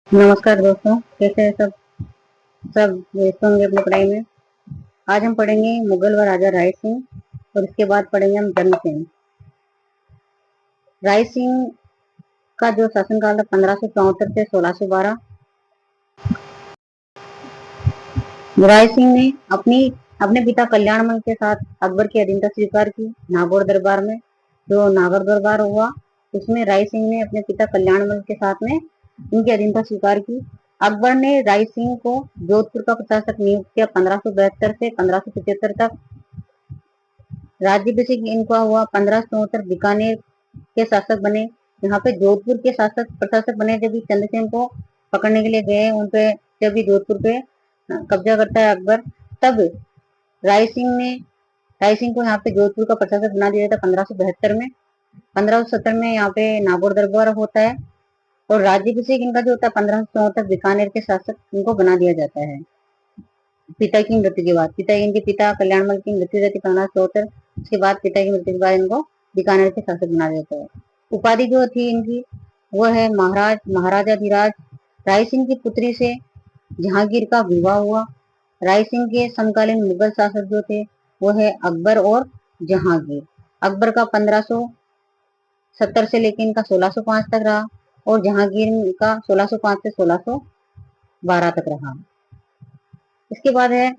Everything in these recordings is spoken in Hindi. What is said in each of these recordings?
नमस्कार दोस्तों, कैसे हैं सब। सब व्यस्त होंगे अपनी पढ़ाई में। आज हम पढ़ेंगे मुगल व राजा राय सिंह और इसके बाद पढ़ेंगे हम जन्म सिंह। राय सिंह का जो शासनकाल था 1574 से 1612। राय सिंह ने अपने पिता कल्याणमल के साथ अकबर की अधीनता स्वीकार की नागौर दरबार में। जो नागौर दरबार हुआ उसमें राय सिंह ने अपने पिता कल्याणमल के साथ में उनकी अधीनता स्वीकार की। अकबर ने राय सिंह को जोधपुर का प्रशासक नियुक्त किया 1572 से 1575 तक। राज्याभिषेक इनका हुआ 1574। बीकानेर के शासक बने। यहाँ पे जोधपुर के प्रशासक बने जब चंद्रसेन को पकड़ने के लिए गए उनपे, जब भी जोधपुर पे कब्जा करता है अकबर, तब राय सिंह को यहाँ पे जोधपुर का प्रशासक बना दिया था 1572 में। 1570 में यहाँ पे नागौर दरबार होता है और राज्याभिषेक इनका जो होता है 1574 बीकानेर के शासक इनको बना दिया जाता है पिता की मृत्यु के बाद। इनके पिता कल्याणमल की मृत्यु रहती 1574। उसके बाद पिता की मृत्यु के बाद इनको बीकानेर के शासक बना देता है। उपाधि जो थी इनकी वो है महाराजाधिराज। राय सिंह की पुत्री से जहांगीर का विवाह हुआ। राय सिंह के समकालीन मुगल शासक जो थे वो है अकबर और जहांगीर। अकबर का 1570 से लेकर इनका 1605 तक रहा और जहांगीर का 1605 से 1612 तक रहा। इसके बाद है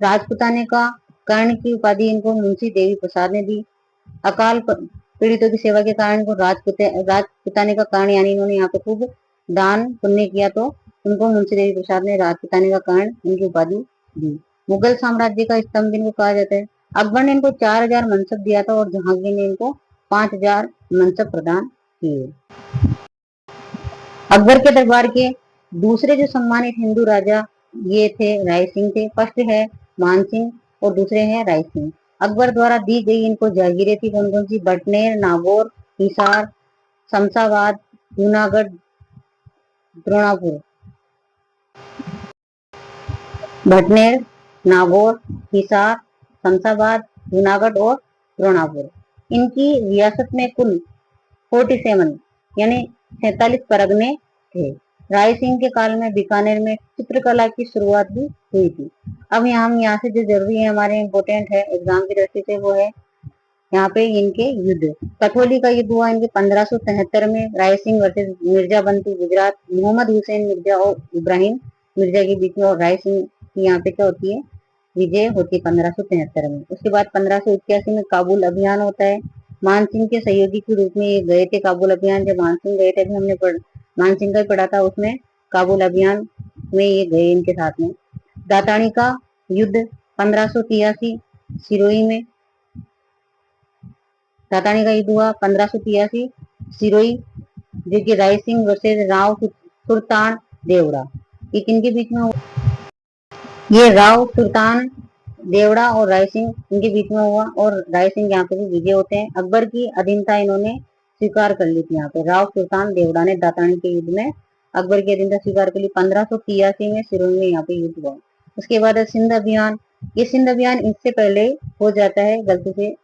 राजपुताने का कर्ण की उपाधि इनको मुंशी देवी प्रसाद ने दी। अकाल पीड़ितों की सेवा के कारण इनको राजपुताने का कर्ण, यानी इन्होंने यहाँ पे खूब दान पुण्य किया तो उनको मुंशी देवी प्रसाद ने राजपुताने का कर्ण इनकी उपाधि दी। मुगल साम्राज्य का स्तंभ इनको कहा जाता है। अकबर ने इनको 4000 मनसब दिया था और जहांगीर ने इनको 5000 मनसब प्रदान किए। अकबर के दरबार के दूसरे जो सम्मानित हिंदू राजा ये थे राय सिंह थे। फर्स्ट है मान सिंह और दूसरे हैं राय सिंह। अकबर द्वारा दी गई इनको जागीरें थी कौन कौन सी? बटनेर, नागौर, हिसार, शमशाबाद, जूनागढ़, द्रोणापुर। भटनेर, नागौर, हिसार, शमशाबाद, जूनागढ़ और द्रोणापुर। इनकी रियासत में कुल 47 यानी 47 परगने थे। राय सिंह के काल में बीकानेर में चित्रकला की शुरुआत भी हुई थी। अब यहाँ से जो जरूरी है हमारे इम्पोर्टेंट है एग्जाम की दृष्टि से वो है यहाँ पे इनके युद्ध। कथौली का युद्ध हुआ इनके 1573 में राय सिंह वर्सेस मिर्जा बंटी गुजरात। मोहम्मद हुसैन मिर्जा और इब्राहिम मिर्जा के बीच में और राय सिंह की यहाँ पे क्या होती है? विजय होती है 1573 में। उसके बाद 1581 में काबुल अभियान होता है। मान सिंह के सहयोगी के रूप में ये गए थे काबुल अभियान। जब मान सिंह गए थे अभी हमने मान सिंह का ही पढ़ा था, उसमें काबुल अभियान में ये गए इनके साथ में। दातानी का युद्ध 1583 सिरोही में। दातानी का युद्ध हुआ 1583 सिरोही, जो कि राय सिंह वर्सेस राव सुल्तान देवड़ा। ये किनके बीच में हुआ? ये राव सुल्तान देवड़ा और राय सिंह इनके बीच में हुआ और राय सिंह यहाँ पे भी विजय होते हैं। अकबर की अधीनता इन्होंने स्वीकार कर ली थी। यहाँ पे राव सुल्तान देवड़ा ने दातानी के युद्ध में अकबर की अधीनता स्वीकार कर ली। 1583 में सिरोही में यहाँ पे युद्ध हुआ। उसके बाद है सिंध अभियान। ये सिंध अभियान इससे पहले हो जाता है, गलती से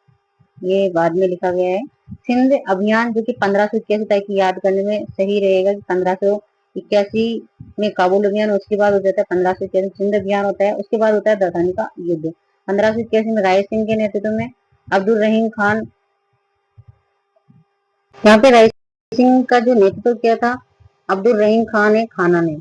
ये बाद में लिखा गया है। सिंध अभियान जो कि 1581 तक याद करने में सही रहेगा कि 1581 में काबुल अभियान, उसके बाद हो जाता है 1581 सिंध अभियान होता है। उसके बाद होता है दातानी का युद्ध 1581 में राय सिंह के नेतृत्व में। अब्दुल रहीम खान, यहाँ पे राय सिंह का जो नेतृत्व किया था अब्दुल रहीम खान है खाना ने।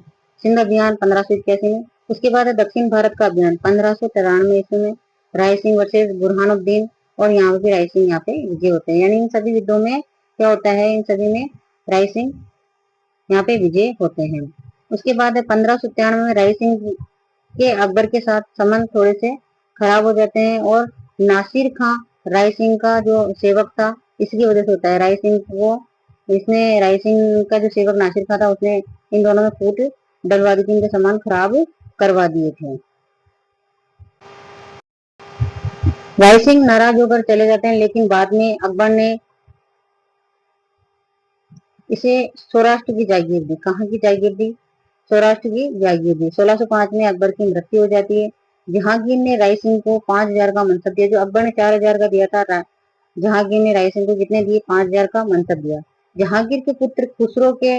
सिंध अभियान 1581 में। उसके बाद है दक्षिण भारत का अभियान 1593 ईस्वी में। राय सिंह वर्सेस बुरहानुद्दीन और यहाँ पे राय सिंह यहाँ पे विजय होते हैं। यानी इन सभी युद्धों में क्या होता है? इन सभी में राय सिंह यहाँ पे विजय होते हैं। उसके बाद है 1597 में राय सिंह के अकबर के साथ संबंध थोड़े से खराब हो जाते हैं और नासिर खां राय सिंह का जो सेवक था इसकी वजह से होता है। राय सिंह का जो सेवक नासिर खां था उसने इन दोनों में फूट डलवा दी थी, इनके सामान खराब करवा दिए थे। राय सिंह नाराज होकर चले जाते हैं, लेकिन बाद में अकबर ने इसे सौराष्ट्र की जागीर दी। कहाँ की जागीर दी? सौराष्ट्र की जागीर दी। 1605 में अकबर की मृत्यु हो जाती है। जहांगीर ने राय सिंह को 5000 का मनसब दिया। जो अकबर ने 4000 का दिया था, जहांगीर ने राय सिंह को कितने दिए? 5000 का मनसब दिया। जहांगीर के पुत्र खुसरो के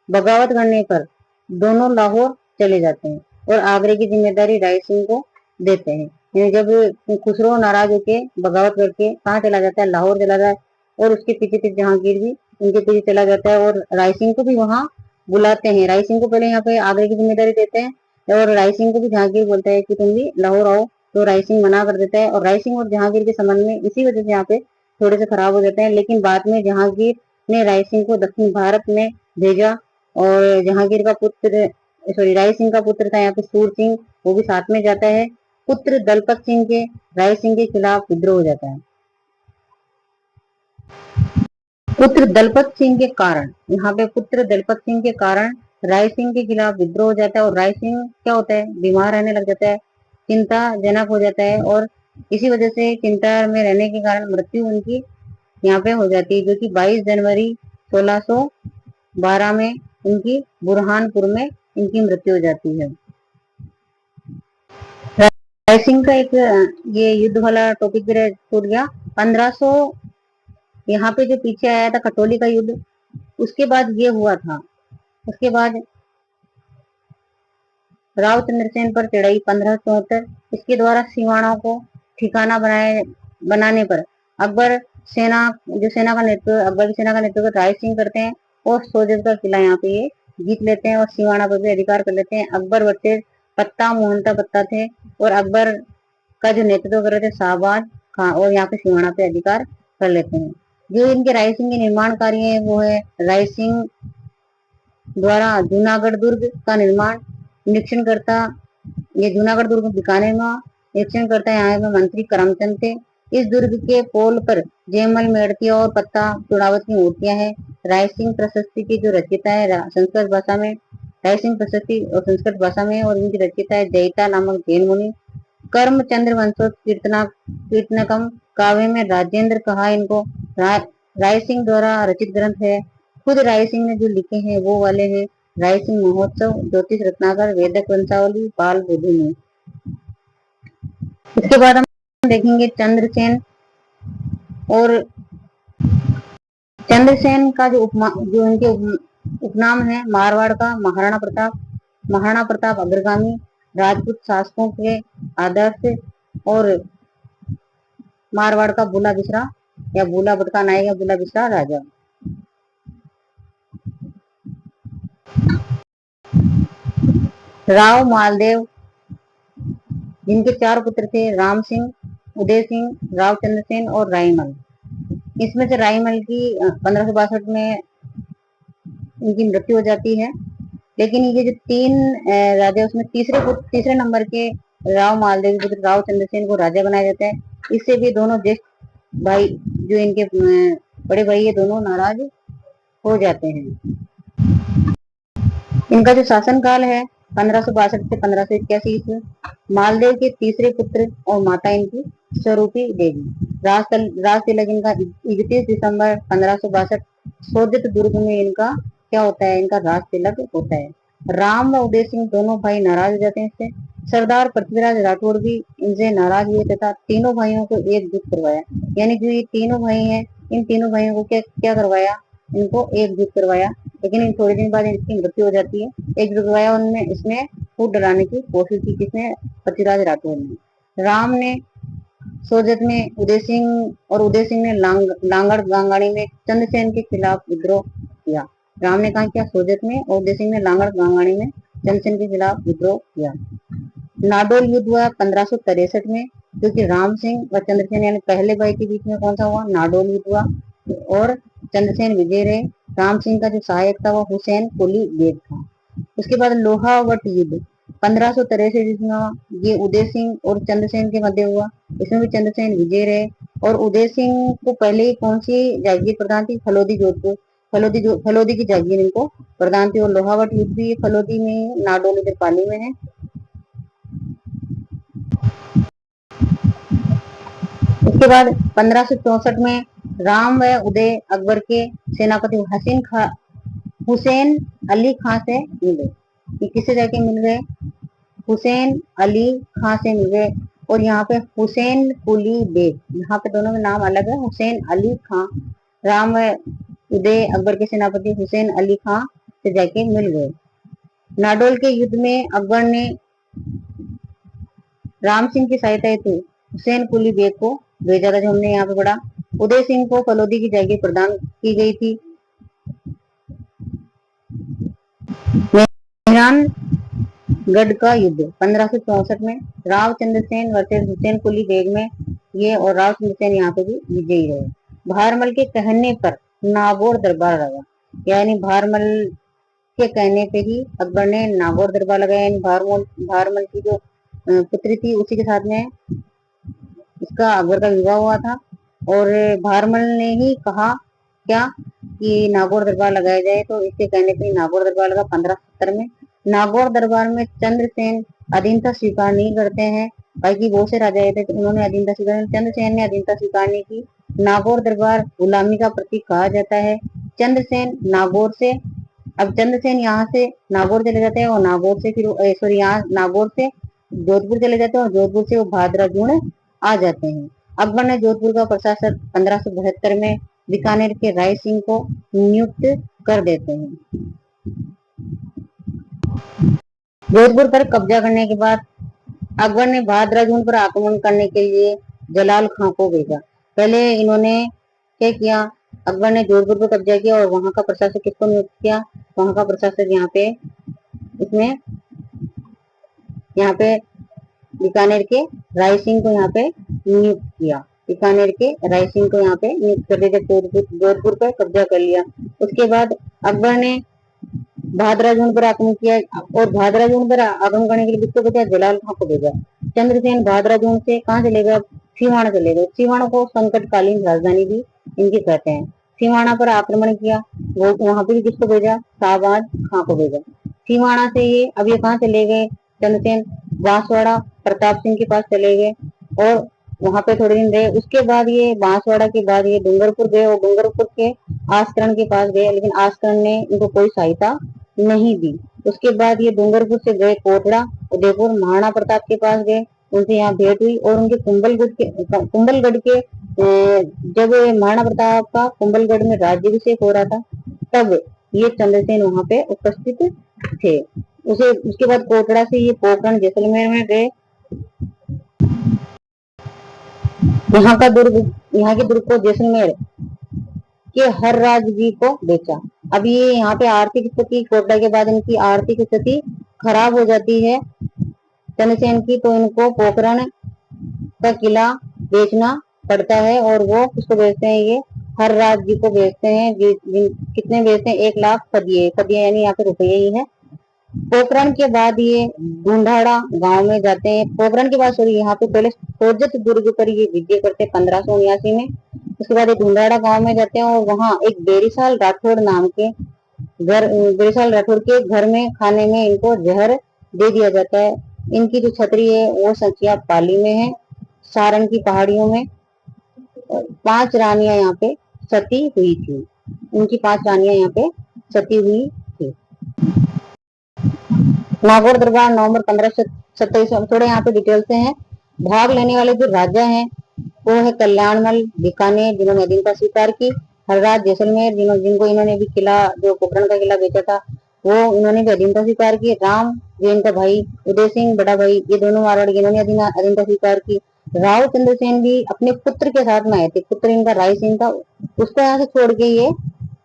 बगावत करने पर दोनों लाहौर चले जाते हैं और आगरे की जिम्मेदारी राय सिंह को देते हैं। जब खुसरो नाराज होके बगावत करके कहाँ चला जाता है, लाहौर चला जाता है और उसके पीछे पीछे जहांगीर भी उनके पीछे चला जाता है और राय सिंह को भी वहां बुलाते हैं। राय सिंह को पहले यहाँ पे आगरे की जिम्मेदारी देते हैं और राय सिंह को भी जहांगीर बोलता है कि तुम भी लाहौर आओ, तो राय सिंह मना कर देता है और राय सिंह और जहांगीर के संबंध में इसी वजह से यहाँ पे थोड़े से खराब हो जाते हैं। लेकिन बाद में जहांगीर ने राय सिंह को दक्षिण भारत में भेजा और जहांगीर का पुत्र राय सिंह का पुत्र था यहाँ पे सूर सिंह, वो भी साथ में जाता है। पुत्र दलपत सिंह के राय सिंह के खिलाफ विद्रोह हो जाता है। पुत्र दलपत सिंह के कारण, यहाँ पे पुत्र दलपत सिंह के कारण राय सिंह के खिलाफ विद्रोह हो जाता है और राय सिंह क्या होता है, बीमार रहने लग जाता है, चिंताजनक हो जाता है और इसी वजह से चिंता में रहने के कारण मृत्यु उनकी यहाँ पे हो जाती है, जो कि 22 जनवरी 1612 में उनकी बुरहानपुर में इनकी मृत्यु हो जाती है। राय सिंह का एक ये युद्ध वाला टॉपिक भी छूट गया। 1500 यहाँ पे जो पीछे आया था खटोली का युद्ध, उसके बाद ये हुआ था। उसके बाद राव चंद्रसेन पर चढ़ाई 1574, इसके द्वारा सिवाणों को ठिकाना बनाने पर अकबर सेना का नेतृत्व अकबर की सेना का नेतृत्व राय सिंह करते हैं और सोजत का किला यहाँ पे ये जीत लेते हैं और सिवाना पर भी अधिकार कर लेते हैं। अकबर वर्सेस पत्ता मोहनता पत्ता थे और अकबर का जो नेतृत्व कर रहे थे शाहबाज खां और यहाँ पे सिवाना पे अधिकार कर लेते हैं। जो इनके राय सिंह के निर्माण कार्य है वो है राय सिंह द्वारा जूनागढ़ दुर्ग का निर्माण निरीक्षण करता, ये जूनागढ़ दुर्ग बीकानेर में निरीक्षण करता है। यहाँ पे मंत्री करमचंद थे। इस दुर्ग के पोल पर जयमल मेड़तिया और पत्ता चुड़ावत की मूर्तियां हैं। राय सिंह प्रशस्ति की जो रचयिता है संस्कृत भाषा में, राय सिंह प्रशस्ति और संस्कृत भाषा में और इनकी रचयिता है जयिता नामक जैन मुनि। कर्मचंद्र वंशोत कीर्तनकम काव्य में राजेंद्र कहा इनको राय सिंह द्वारा रचित ग्रंथ है। खुद राय सिंह ने जो लिखे हैं वो वाले हैं राय सिंह महोत्सव, ज्योतिष रत्नाकर, वेदक वंशावली, बाल बोधिनी। इसके बाद हम देखेंगे चंद्रसेन और चंद्रसेन का जो उनके उपनाम है मारवाड़ का महाराणा प्रताप अग्रगामी, राजपूत शासकों के आदर्श और मारवाड़ का बुला बिसरा या बुला भटका नायक या बुला बिसरा राजा। राव मालदेव, जिनके 4 पुत्र थे राम सिंह, उदय सिंह, राव चंद्रसेन और रायमल। इसमें से रायमल की 1562 में इनकी मृत्यु हो जाती है। लेकिन ये जो 3 राजा उसमें तीसरे नंबर के राव मालदेव के पुत्र राव चंद्रसेन को राजा बनाया जाता है। इससे भी दोनों ज्येष्ठ भाई जो इनके बड़े भाई ये दोनों नाराज हो जाते हैं। इनका जो शासन काल है 1562 से 1581 ईस्वी। मालदेव के तीसरे पुत्र और माता इनकी स्वरूपी देवी। राज तिलक इनका 31 दिसंबर 1562 सोजत दुर्ग में इनका क्या होता है, इनका राज तिलक होता है। राम व उदय सिंह दोनों भाई नाराज हो जाते हैं इससे। सरदार पृथ्वीराज राठौड़ भी इनसे नाराज हुए तथा तीनों भाइयों को एकजुट करवाया। यानी जो ये तीनों भाई हैं इन तीनों भाइयों को क्या करवाया, इनको एकजुट करवाया। लेकिन थोड़े दिन बाद इनकी मृत्यु हो जाती है। एकजुट करवाया उनने, इसमें फूट डराने की कोशिश की किसने, पृथ्वीराज राठौड़ ने। राम ने सोजत में उदय सिंह ने लांगड़ गांगाणी में चंद्रसेन के खिलाफ विद्रोह किया। राम ने कहा क्या, सोजत में, और उदय सिंह ने लांगड़ गांगाणी में चंद्रसेन के खिलाफ विद्रोह किया। नाडोल युद्ध हुआ 1563 में, क्योंकि राम सिंह व चंद्रसेन यानी पहले भाई के बीच में कौन सा हुआ, नाडोल युद्ध हुआ और चंद्रसेन विजय रहे। राम सिंह का जो सहायक था वो हुसैन कुली बेग था। उसके बाद लोहावट युद्ध 1563 में, ये उदय सिंह और चंद्रसेन के मध्य हुआ। इसमें भी चंद्रसेन विजय रहे और उदय सिंह को पहले ही कौन सी जागीर प्रदान थी, फलोदी जोधपुर, फलोदी की जागीर इनको प्रदान थी। और लोहावट युद्ध भी फलोदी में, नाडोल इधर पाली में है। उसके बाद 1564 में राम व उदय अकबर के सेनापति हुसैन अली खां से मिले। ये किससे जाके मिल गए, हुसैन अली खां से मिल गए। और यहाँ पे हुसैन कुली बेग, यहाँ पे दोनों के नाम अलग है। हुसैन अली खां, राम व उदय अकबर के सेनापति हुसैन अली खां से जाके मिल गए। नाडोल के युद्ध में अकबर ने राम सिंह की सहायता हेतु हुसैन कुली बेग को भेजा था, जो हमने यहाँ पे पढ़ा। उदय सिंह को फलोदी की जागीर प्रदान की गई थी। मेहरानगढ़ का युद्ध 1564 में राव चंद्रसेन वर्सेस हुसैन कुली बेग में ये, और राव चंद्रसेन यहाँ पे भी विजयी रहे। भारमल के कहने पर नागौर दरबार लगा, यानी भारमल के कहने पे ही अकबर ने नागौर दरबार लगाया। यानी भारमल की जो पुत्री थी उसी के साथ में इसका अकबर का विवाह हुआ था, और भारमल ने ही कहा क्या कि नागौर दरबार लगाया जाए, तो इसके कहने पे नागौर दरबार लगा 1570 में। नागौर दरबार में चंद्रसेन अधीनता स्वीकार नहीं करते हैं, बाकी बहुत से राजा थे तो उन्होंने अधीनता स्वीकार, चंद्रसेन ने अधीनता स्वीकार नहीं की। नागौर दरबार गुलामी का प्रतीक कहा जाता है। चंद्रसेन नागौर से, अब चंद्रसेन यहाँ से नागौर चले जाते हैं, और नागौर से फिर सॉरी यहाँ नागौर से जोधपुर चले जाते हैं, और जोधपुर से वो भादराजूण आ जाते हैं। अकबर ने जोधपुर का प्रशासक 1572 में बीकानेर के राय सिंह को नियुक्त कर देते हैं। जोधपुर पर कब्जा करने के बाद अकबर ने भादराजून पर आक्रमण करने के लिए जलाल खां को भेजा। पहले इन्होंने क्या किया, अकबर ने जोधपुर पर कब्जा किया और वहां का प्रशासक किसको नियुक्त किया, वहां का प्रशासक यहाँ पे इसमें यहाँ पे बीकानेर के राय सिंह को यहाँ पे नियुक्त किया। बीकानेर के राय सिंह को यहाँ पे नियुक्त कर दिया, जोधपुर पर कब्जा कर लिया। उसके बाद अकबर ने भादराजून पर आक्रमण किया, और भादराजून पर आक्रमण करने के लिए किसको भेजा, जलाल खां को भेजा। चंद्रसेन भादराजून से कहाँ चले गए, सिवाना चले गए। सिवाना को संकटकालीन राजधानी भी इनकी कहते हैं। सिवाना पर आक्रमण किया, वो वहां पर किसको भेजा, शाहबाज खां को भेजा। सिवाना से ये अब ये कहाँ चले गए, चंद्रसेन बांसवाड़ा प्रताप सिंह के पास चले गए, और वहां पे थोड़े दिन रहे। उसके बाद ये बांसवाड़ा के बाद ये डूंगरपुर गए, और डूंगरपुर के आस्करण के पास गए, लेकिन आस्करण ने इनको कोई सहायता नहीं दी। उसके बाद ये डूंगरपुर से गए कोटड़ा, उदयपुर महाराणा प्रताप के पास गए, उनसे यहाँ भेंट हुई, और उनके कुंभलगढ़ के जब महाराणा प्रताप का कुंभलगढ़ में राज्याभिषेक हो रहा था, तब ये चंद्रसेन वहां पे उपस्थित थे। उसके बाद कोटड़ा से ये पोखरण जैसलमेर में गए। यहाँ के दुर्ग को जैसलमेर के हर राज जी को बेचा। अब ये यहाँ पे आर्थिक स्थिति कोटड़ा के बाद इनकी आर्थिक स्थिति खराब हो जाती है चंद्रसेन की, तो इनको पोखरण का किला बेचना पड़ता है, और वो किसको बेचते हैं, ये हर राज जी को बेचते हैं। कितने बेचते हैं, 1 लाख फदिये यानी यहाँ पे रुपये ही है। पोखरण के बाद ये ढूंढाड़ा गांव में जाते हैं। पोखरण के बाद सॉरी यहाँ पे पहले सोजत दुर्ग पर ये विजय करते हैं 1579 में। उसके बाद ये ढूंढाड़ा गांव में जाते हैं, और वहां एक बेरीसाल राठौड़ नाम के बेरीसाल राठौड़ के घर में खाने में इनको जहर दे दिया जाता है। इनकी जो छतरी है वो सचिया पाली में है, सारण की पहाड़ियों में। 5 रानियां यहाँ पे सती हुई थी, उनकी 5 रानियां यहाँ पे सती हुई थी। नागौर दरबार नवंबर 1527, थोड़े यहाँ पे डिटेल से हैं। भाग लेने वाले जो राजा हैं वो है कल्याणमल बीकानेर, जिन्होंने अधीनता स्वीकार की, हरराज जैसलमेर, जिनको इन्होंने भी किला जो पोखरण का किला बेचा था वो इन्होंने भी अधीनता स्वीकार की। राम जो इनका भाई, उदय सिंह बड़ा भाई, ये दोनों मारवाड़ी इन्होंने अधीनता स्वीकार की। राव चंद्रसेन भी अपने पुत्र के साथ में आए थे, पुत्र इनका राय सिंह था, उसको यहाँ से छोड़ के ये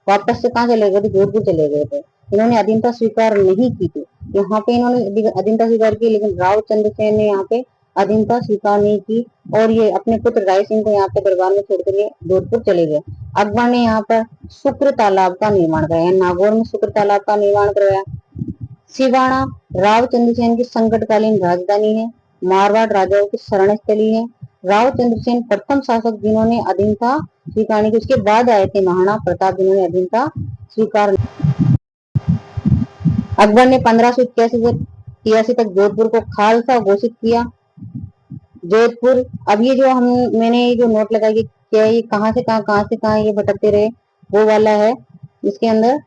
वापस से कहाँ चले गए थे, जोधपुर चले गए थे। इन्होंने अधीनता स्वीकार नहीं की थी, यहाँ पे इन्होंने अधीनता स्वीकार की, लेकिन राव चंद्रसेन ने यहाँ पे अधीनता स्वीकार नहीं की, और ये अपने पुत्र राय सिंह को यहाँ पे दरबार में छोड़कर ये जोधपुर चले गए। अकबर ने यहाँ पर शुक्र तालाब का निर्माण कराया, नागौर में शुक्र तालाब का निर्माण करवाया। सिवाना राव चंद्रसेन की संकटकालीन राजधानी है, मारवाड़ राजाओं की शरण स्थली है। राव चंद्रसेन प्रथम शासक जिन्होंने अधीनता स्वीकार नहीं की, उसके बाद आए थे महाराणा प्रताप जिन्होंने अधीनता स्वीकार। अकबर ने 1581 से 83 तक जोधपुर को खालसा घोषित किया। जोधपुर, अब ये जो मैंने ये जो नोट लगाई क्या ये कहाँ से कहाँ ये भटकते रहे वो वाला है। इसके अंदर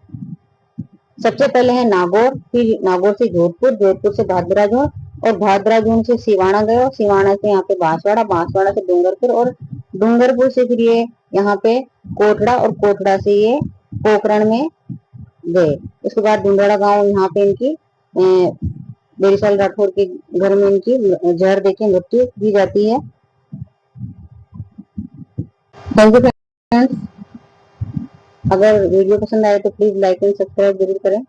सबसे पहले है नागौर, फिर नागौर से जोधपुर, जोधपुर से भादराजून, और भादराजून से सिवाना गए, और सिवाना से यहाँ पे बांसवाड़ा, बांसवाड़ा से डूंगरपुर, और डूंगरपुर से फिर ये यहाँ पे कोटड़ा, और कोटड़ा से ये पोखरण में गए। उसके बाद डुंडवाड़ा गांव, यहाँ पे इनकी बेरीसाल राठौर के घर में इनकी जहर देके मृत्यु दी जाती है। Thank you friends. अगर वीडियो पसंद आए तो प्लीज लाइक एंड सब्सक्राइब जरूर करें।